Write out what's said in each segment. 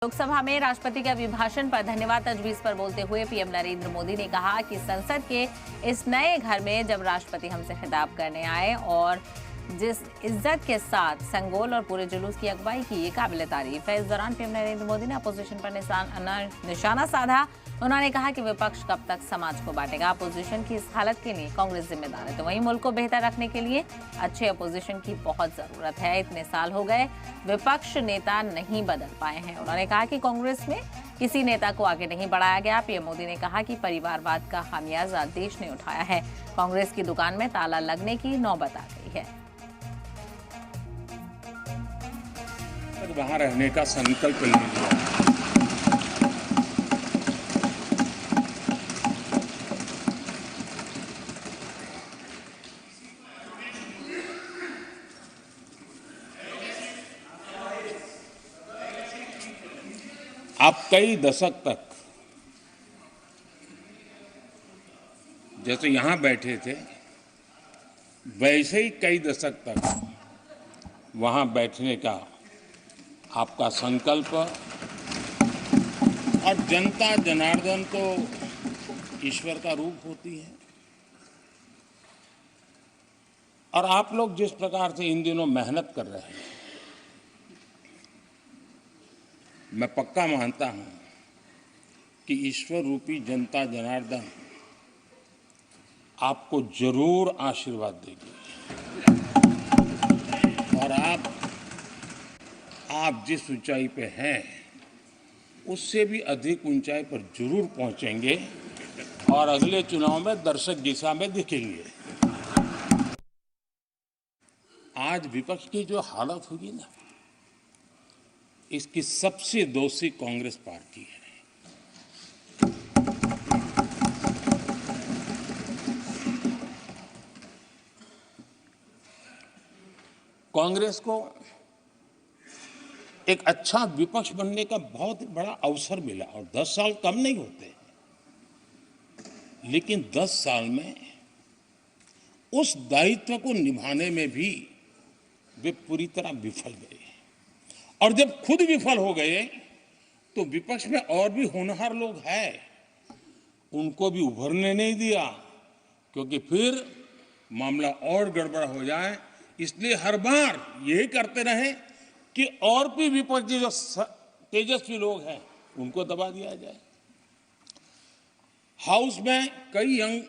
लोकसभा में राष्ट्रपति के अभिभाषण पर धन्यवाद तजवीज पर बोलते हुए पीएम नरेंद्र मोदी ने कहा कि संसद के इस नए घर में जब राष्ट्रपति हमसे खिताब करने आए और जिस इज्जत के साथ संगोल और पूरे जुलूस की अगुवाई की, ये काबिल तारीफ है। इस दौरान पीएम नरेंद्र मोदी ने अपोजिशन पर निशाना साधा। उन्होंने कहा कि विपक्ष कब तक समाज को बांटेगा। अपोजिशन की इस हालत के लिए कांग्रेस जिम्मेदार है, तो वहीं मुल्क को बेहतर रखने के लिए अच्छे अपोजिशन की बहुत जरूरत है। इतने साल हो गए, विपक्ष नेता नहीं बदल पाए हैं। उन्होंने कहा कि कांग्रेस में किसी नेता को आगे नहीं बढ़ाया गया। पीएम मोदी ने कहा कि परिवारवाद का खामियाजा देश ने उठाया है। कांग्रेस की दुकान में ताला लगने की नौबत आ गई है। वहां रहने का संकल्प ले लिया। आप कई दशक तक जैसे यहां बैठे थे, वैसे ही कई दशक तक वहां बैठने का आपका संकल्प, और जनता जनार्दन तो ईश्वर का रूप होती है। और आप लोग जिस प्रकार से इन दिनों मेहनत कर रहे हैं, मैं पक्का मानता हूं कि ईश्वर रूपी जनता जनार्दन आपको जरूर आशीर्वाद देगी और आप जिस ऊंचाई पे हैं उससे भी अधिक ऊंचाई पर जरूर पहुंचेंगे और अगले चुनाव में दर्शक दिशा में दिखेंगे। आज विपक्ष की जो हालत हुई ना, इसकी सबसे दोषी कांग्रेस पार्टी है। कांग्रेस को एक अच्छा विपक्ष बनने का बहुत बड़ा अवसर मिला, और 10 साल कम नहीं होते, लेकिन 10 साल में उस दायित्व को निभाने में भी वे पूरी तरह विफल गए। और जब खुद विफल हो गए तो विपक्ष में और भी होनहार लोग हैं, उनको भी उभरने नहीं दिया, क्योंकि फिर मामला और गड़बड़ हो जाए। इसलिए हर बार यही करते रहे कि और भी विपक्षी जो तेजस्वी लोग हैं उनको दबा दिया जाए। हाउस में कई यंग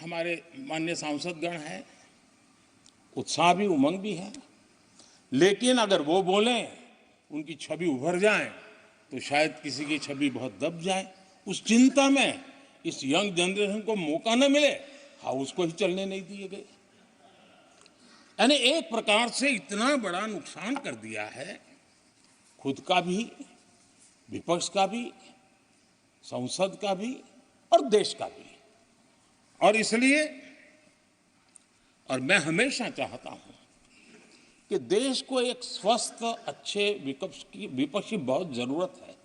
हमारे माननीय सांसदगण हैं, उत्साह भी उमंग भी है, लेकिन अगर वो बोलें, उनकी छवि उभर जाए तो शायद किसी की छवि बहुत दब जाए। उस चिंता में इस यंग जनरेशन को मौका न मिले, हाउस को ही चलने नहीं दिए गए। यानी एक प्रकार से इतना बड़ा नुकसान कर दिया है, खुद का भी, विपक्ष का भी, संसद का भी और देश का भी। और इसलिए, और मैं हमेशा चाहता हूं कि देश को एक स्वस्थ अच्छे विपक्ष की बहुत जरूरत है।